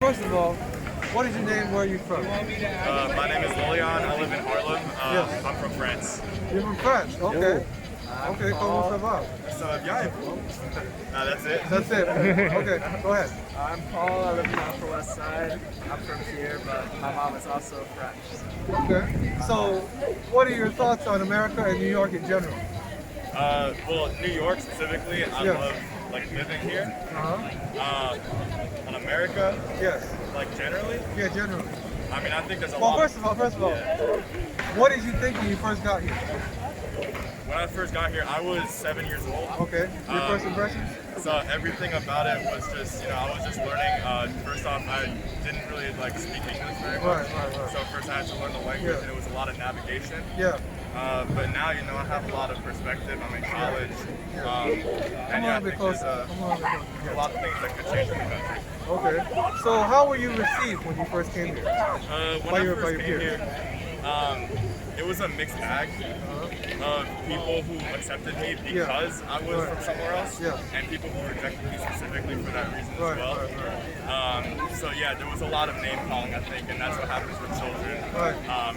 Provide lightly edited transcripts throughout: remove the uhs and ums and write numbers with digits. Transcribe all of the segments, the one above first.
First of all, what is your name? Where are you from? My name is Lilian. I live in Harlem. Yes. I'm from France. You're from France. Okay. Okay, comment ça va? Ça va bien? That's it. That's it. Okay, go ahead. I'm Paul. I live in the Upper West Side. I'm from here, but my mom is also French. Okay. So, what are your thoughts on America and New York in general? Well, New York specifically, I Yes. love living here. Uh-huh. On America, Yes. generally, Yeah, generally. I mean, I think there's a Well, lot. first of all, what did you think when you first got here? When I first got here, I was 7 years old. Okay. Your first impressions? So everything about it was just, I was just learning. First off, I didn't really speak English very much. Right. So first I had to learn the language, Yeah. and it was a lot of navigation. Yeah. But now, I have a lot of perspective. I'm in college. Come And on yeah, a I bit think closer. there's Come on a bit closer. a lot of things that could change in the country. Okay. So how were you received when you first came here? When I first came here, it was a mixed bag of people who accepted me because I was from somewhere else, and people who rejected me specifically for that reason as well. So yeah, there was a lot of name calling, I think, and that's what happens with children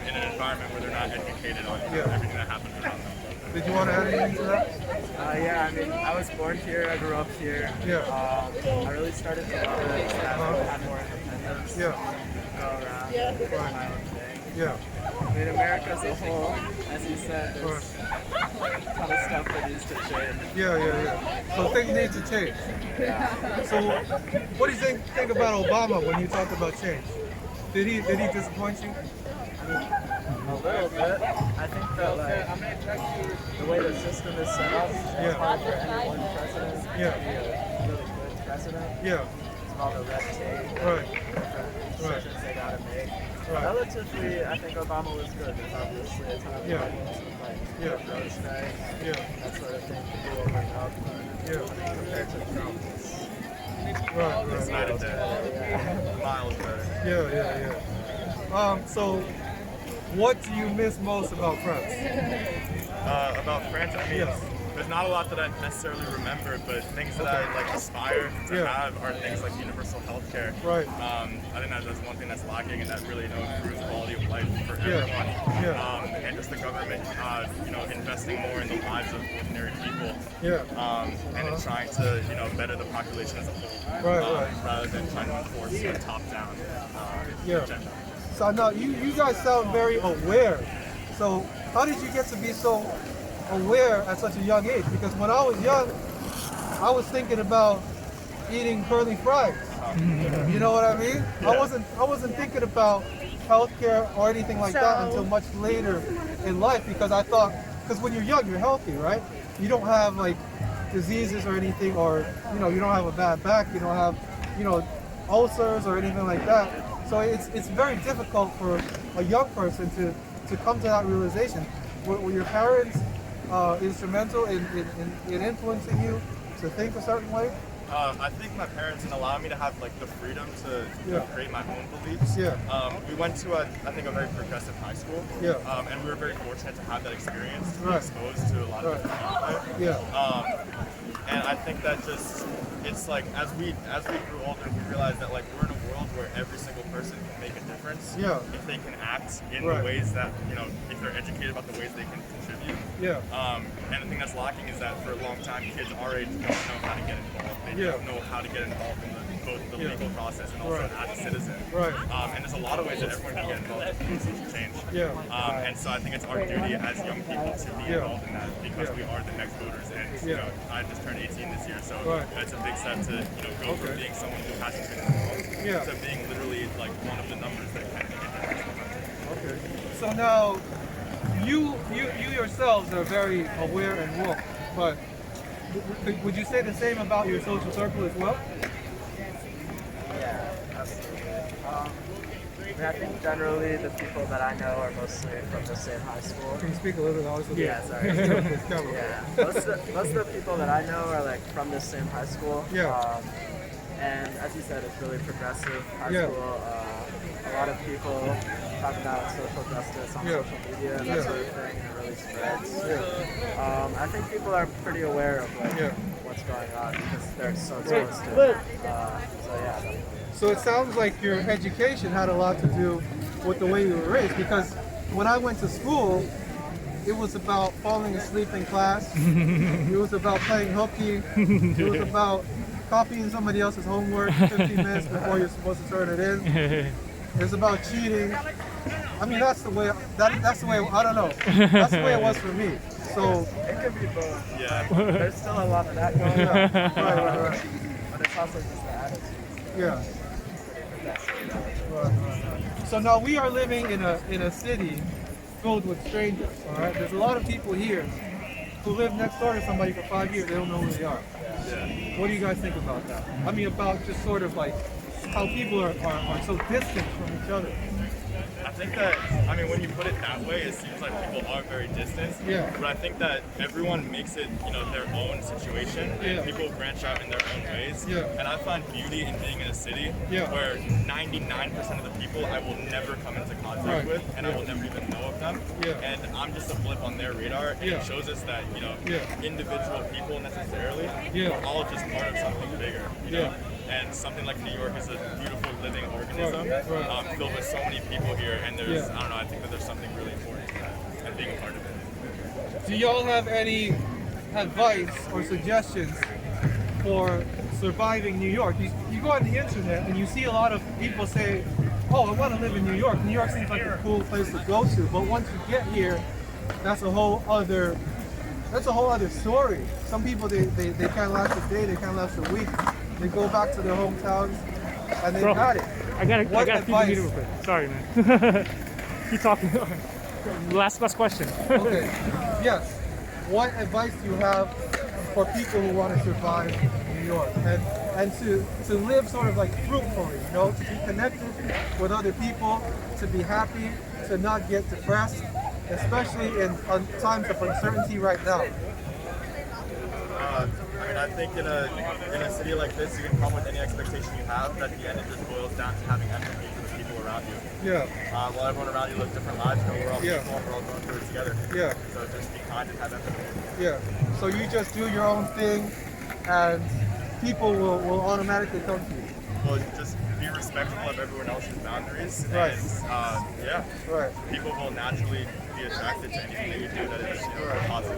in an environment where they're not educated on everything that happens around them. Did you want to add anything to that? Yeah, I mean, I was born here. I grew up here. Yeah. I really started to love it. I had more independence. Yeah. Go around, do my own thing. Yeah. I mean, America as a whole, as you said, there's a ton of stuff that needs to change. Yeah. So things need to change. So what do you think about Obama when you talked about change? Did he disappoint you? A little bit. I think that the way the system is set up, it's hard for any one president to be a really good president. Yeah. It's all the red tape, Right. different decisions they gotta make. Right. Relatively, I think Obama was good. There's obviously a ton of problems with road strikes, that sort of thing to do over and up. Compared to Trump, It's night and day. Miles better. So what do you miss most about France? About France, I mean, there's not a lot that I necessarily remember, but things that I aspire to have are things like universal health care. Right. I think that's one thing that's lacking, and that really improves quality of life for everyone. And just the government, investing more in the lives of ordinary people. And in trying to, better the population as a whole, rather than trying to enforce a top-down agenda. So now you guys sound very aware. So how did you get to be so aware at such a young age? Because when I was young, I was thinking about eating curly fries. You know what I mean? I wasn't thinking about healthcare or anything like that until much later in life, because I thought, because when you're young, you're healthy, right? You don't have diseases or anything, or you don't have a bad back, you don't have ulcers or anything like that. So it's very difficult for a young person to come to that realization. Were your parents instrumental in influencing you to think a certain way? I think my parents didn't allow me to have the freedom to create my own beliefs. We went to I think a very progressive high school. And we were very fortunate to have that experience, to be exposed to a lot of different people there. And I think that it's as we grew older, we realized that we're in a world where every single person can make a difference if they can act in the ways that if they're educated about the ways they can contribute. And the thing that's lacking is that for a long time, kids our age don't know how to get involved. They don't know how to get involved in both the legal process and also as a citizen. And there's a lot of ways that everyone can get involved if things need to change. And so I think it's our duty as young people to be involved in that, because we are the next voters. And I just turned 18 this year, so it's a big step to go from being someone who hasn't been involved to being literally one of the numbers that can make a difference. So now you yourselves are very aware and woke, but would you say the same about your social circle as well? Yeah, absolutely. I think generally the people that I know are mostly from the same high school. Can you speak a little bit louder? Yeah, sorry. Most of the people that I know are from the same high school. And as you said, it's really progressive high school. A lot of people talk about social justice on social media and that sort of thing, and it really spreads. I think people are pretty aware of what's going on because they're so close to it. So yeah. So it sounds like your education had a lot to do with the way you were raised, because when I went to school, it was about falling asleep in class. It was about playing hooky. It was about copying somebody else's homework 15 minutes before you're supposed to turn it in. It's about cheating. I mean, that's the way. That's the way. I don't know. That's the way it was for me. So It could be both. Yeah. There's still a lot of that going on. right. But it's also just the attitude. Yeah. So now we are living in a city filled with strangers. All right. There's a lot of people here who live next door to somebody for 5 years. They don't know who they are. Yeah. What do you guys think about that? I mean, about just sort of like how people are so distant from each other. I think that, I mean, when you put it that way, it seems like people are very distant. Yeah. But I think that everyone makes it, their own situation, and Yeah. people branch out in their own ways. Yeah. And I find beauty in being in a city Yeah. where 99% of the people I will never come into contact Right. with, and I Yeah. will never even know of them. Yeah. And I'm just a blip on their radar, and Yeah. it shows us that, Yeah. individual people necessarily Yeah. are all just part of something bigger, Yeah. And something like New York is a beautiful living organism, Right. filled with so many people here, and there's, Yeah. I don't know, I think that there's something really important to that, and being a part of it. Do y'all have any advice or suggestions for surviving New York? You go on the internet and you see a lot of people say, "Oh, I want to live in New York. New York seems like a cool place to go to." But once you get here, that's a whole other story. Some people they can't last a day, they can't last a week. They go back to their hometowns and they got it. I gotta What keep the advice? meeting real quick. Sorry, man. Keep talking. last question. Okay. Yes. What advice do you have for people who want to survive in New York and to live sort of like fruitfully, to be connected with other people, to be happy, to not get depressed, especially in times of uncertainty right now? I mean, I think in a city like this, you can come with any expectation you have, but at the end it just boils down to having empathy for the people around you. Yeah. While everyone around you lives different lives, we're all Yeah. people, and we're all going through it together. Yeah. So just be kind and have empathy. Yeah. So you just do your own thing, and people will automatically come to you. Well, just be respectful of everyone else's boundaries. Right. And, Right. people will naturally be attracted to anything that you do that is positive.